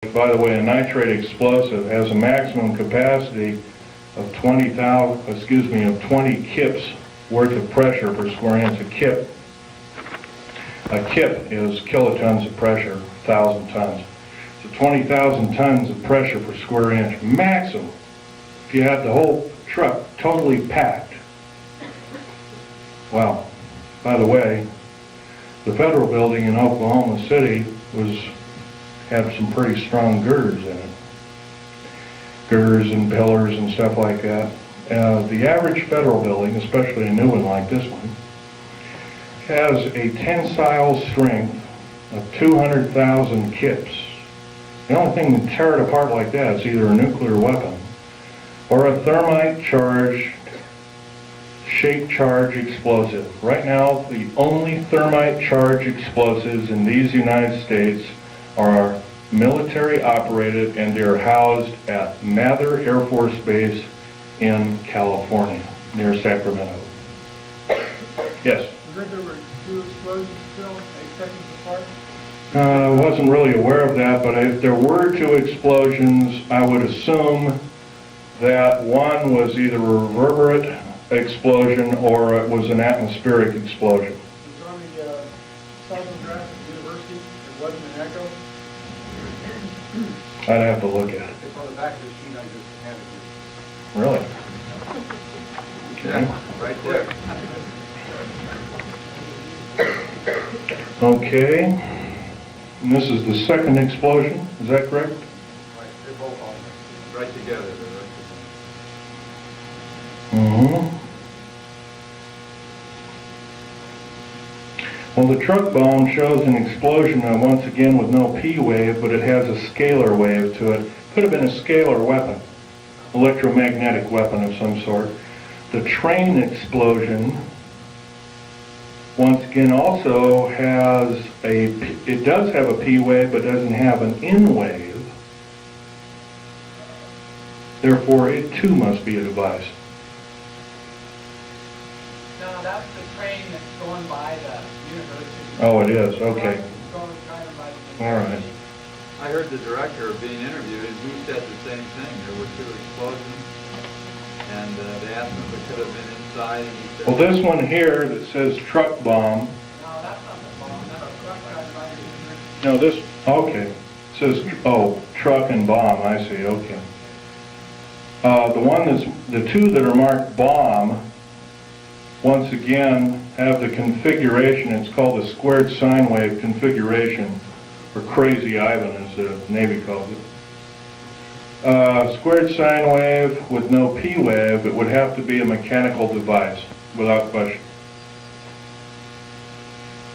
By the way, a nitrate explosive has a maximum capacity of 20 kips worth of pressure per square inch. A kip is kilotons of pressure, 1,000 tons. So 20,000 tons of pressure per square inch maximum. If you had the whole truck totally packed. Wow. By the way, the federal building in Oklahoma City had some pretty strong girders in it. Girders and pillars and stuff like that. The average federal building, especially a new one like this one, has a tensile strength of 200,000 kips. The only thing to tear it apart like that is either a nuclear weapon or a thermite charged, shape charge explosive. Right now, the only thermite charge explosives in these United States are military operated, and they're housed at Mather Air Force Base in California, near Sacramento. Yes? I think there were 2 explosions still, 8 seconds apart. I wasn't really aware of that, but if there were 2 explosions, I would assume that one was either a reverberant explosion or it was an atmospheric explosion. It was on the seismograph at the university. It wasn't an echo. I'd have to look at it. It's on the back of the sheet I just handed you. Really? Okay. Right there. Okay. And this is the second explosion, is that correct? Right, they're both on there. Right together. Mm-hmm. Well, the truck bomb shows an explosion, once again, with no P wave, but it has a scalar wave to it. Could have been a scalar weapon, electromagnetic weapon of some sort. The train explosion, once again, also has it does have a P wave, but doesn't have an N wave. Therefore, it too must be a device. No, that's the train that's going by the university. Oh, it is, okay. It's going kind of by the All right. I heard the director being interviewed, and he said the same thing. There were 2 explosions, and they asked him if it could have been inside, and he said... Well, this one here that says truck bomb, No, that's not the bomb. That's a truck drive by the university. no, this, okay, it says, truck and bomb, I see, okay. The 2 that are marked bomb, once again, have the configuration, it's called the squared sine wave configuration, or Crazy Ivan as the Navy calls it. Squared sine wave with no P wave, it would have to be a mechanical device, without question.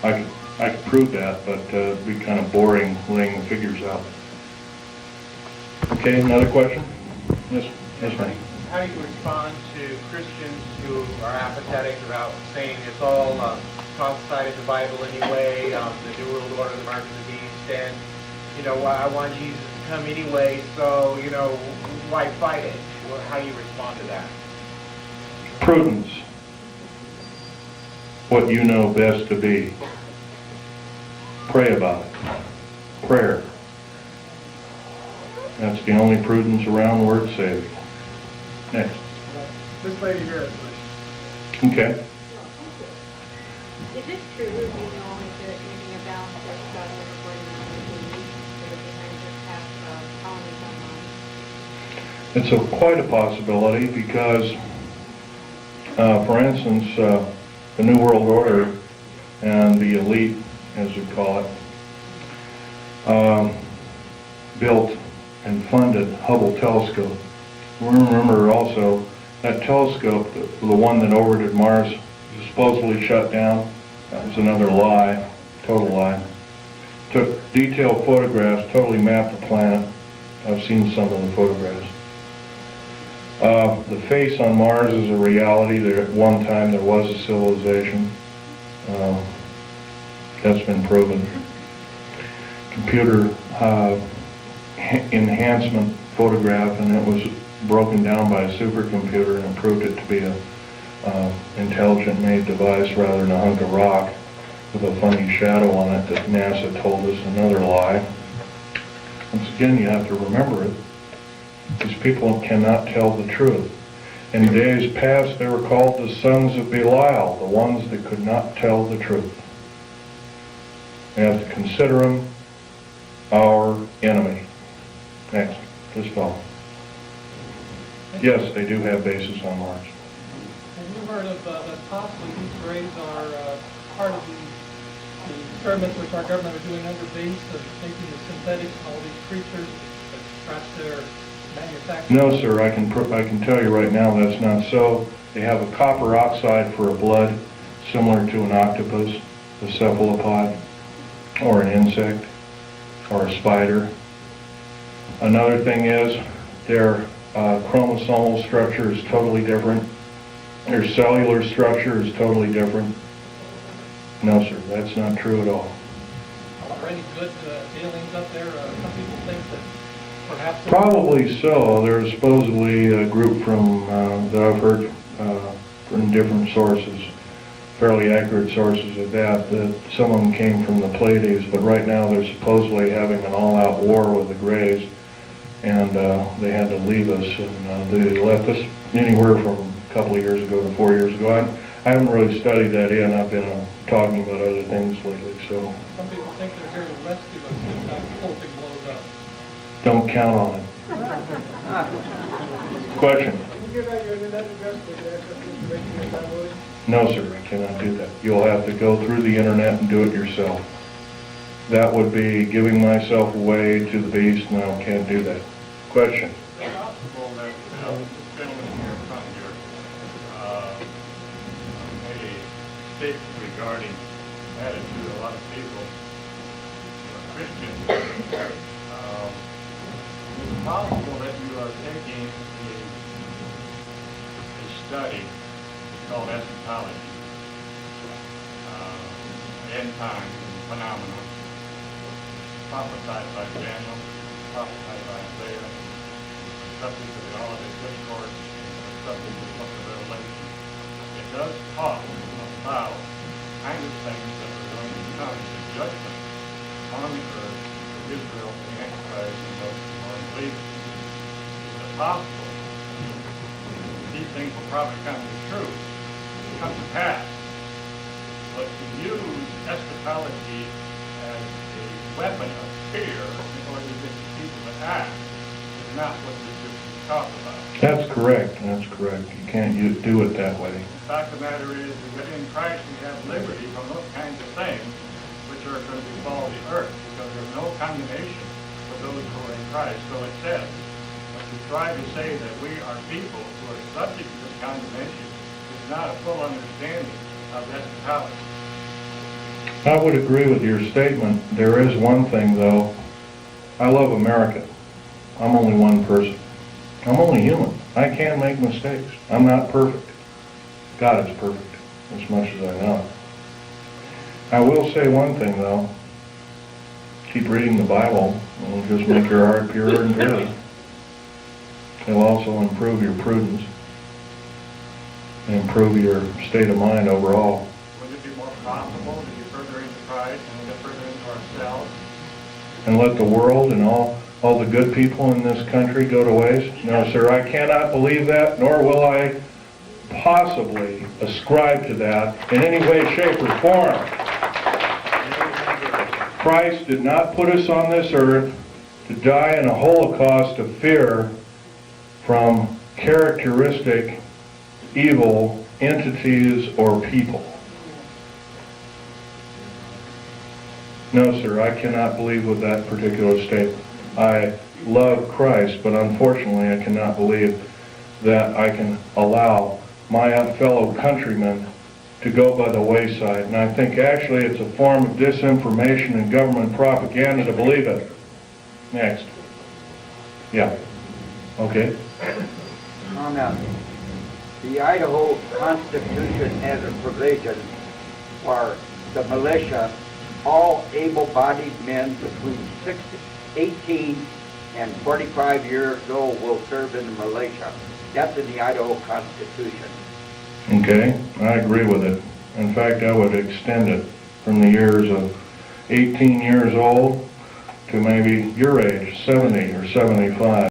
I could prove that, but it'd be kind of boring laying the figures out. Okay, another question? Yes, ma'am. How do you respond to Christians who are apathetic about saying it's all prophesied in the Bible anyway, the New World Order, the Mark of the Beast, and, I want Jesus to come anyway, so, why fight it? How do you respond to that? Prudence. What you know best to be. Pray about it. Prayer. That's the only prudence around worth saving. Next. This lady here has a question. Okay. Is it true that you know if there's anything about this government reporting on the TV, or that they kind of just have colonies online? It's quite a possibility because, for instance, the New World Order and the elite, as we call it, built and funded Hubble telescope. Remember also that telescope, the one that orbited Mars, was supposedly shut down. That was another lie, total lie. Took detailed photographs, totally mapped the planet. I've seen some of the photographs. The face on Mars is a reality. There, at one time there was a civilization. That's been proven. Computer enhancement photograph, and it was broken down by a supercomputer and proved it to be a intelligent made device rather than a hunk of rock with a funny shadow on it that NASA told us, another lie. Once again, you have to remember it. These people cannot tell the truth. In days past, they were called the sons of Belial, the ones that could not tell the truth. We have to consider them our enemy. Next, this fellow. Yes, they do have bases on Mars. Have you heard of that possibly these graves are part of the experiments which our government are doing under base of taking the synthetics and all these creatures that perhaps they're manufacturing? No, sir, I can tell you right now that's not so. They have a copper oxide for a blood, similar to an octopus, a cephalopod, or an insect, or a spider. Another thing is their chromosomal structure is totally different. Their cellular structure is totally different. No, sir, that's not true at all. Are there any good aliens up there? Some people think that perhaps... Probably so. There's supposedly a group from that I've heard from different sources, fairly accurate sources at that some of them came from the Pleiades, but right now they're supposedly having an all-out war with the Greys, and they had to leave us, and they left us anywhere from a couple of years ago to 4 years ago. I haven't really studied that in. I've been talking about other things lately, so... Some people think they're here to rescue us if that whole thing blows up. Don't count on it. Question? Can you give out your internet address so they access the information you're downloading? No, sir, I cannot do that. You'll have to go through the internet and do it yourself. That would be giving myself away to the beast, and I can't do that. Question? Is it possible that this gentleman here in front of you made a statement regarding attitude of a lot of people who are Christians? Is it possible that you are taking a study called eschatology, end time phenomena, prophesied by Daniel, prophesied by Isaiah, subject to the Olivet Discourse, and subject to the book of Revelation? It does talk about kind of things that are going to come to judgment on the earth for Israel, the Antichrist, and those who are unbelievers. Is it possible these things will probably come to truth, come to pass, but to use eschatology as a weapon of fear in order to get the people to act is not what the scriptures talk about. That's correct. That's correct. You can't do it that way. The fact of the matter is that in Christ we have liberty from those kinds of things which are going to befall the earth, because there's no condemnation for those who are in Christ. So it says, but to try to say that we are people who are subject to this condemnation is not a full understanding of eschatology. I would agree with your statement. There is one thing, though. I love America. I'm only one person. I'm only human. I can make mistakes. I'm not perfect. God is perfect, as much as I know. I will say one thing, though. Keep reading the Bible. It'll just make your heart purer and purer. It'll also improve your prudence and improve your state of mind overall. Would it be more profitable to get further into Christ and get further into ourselves? And let the world and all the good people in this country go to waste? No, sir, I cannot believe that, nor will I possibly ascribe to that in any way, shape, or form. Christ did not put us on this earth to die in a holocaust of fear from characteristic evil entities or people. No, sir, I cannot believe with that particular statement. I love Christ, but unfortunately I cannot believe that I can allow my fellow countrymen to go by the wayside. And I think actually it's a form of disinformation and government propaganda to believe it. Next. Yeah. Okay. Comment. The Idaho Constitution has a provision for the militia. All able-bodied men between 18 and 45 years old will serve in the militia. That's in the Idaho Constitution. Okay, I agree with it. In fact, I would extend it from the years of 18 years old to maybe your age, 70 or 75.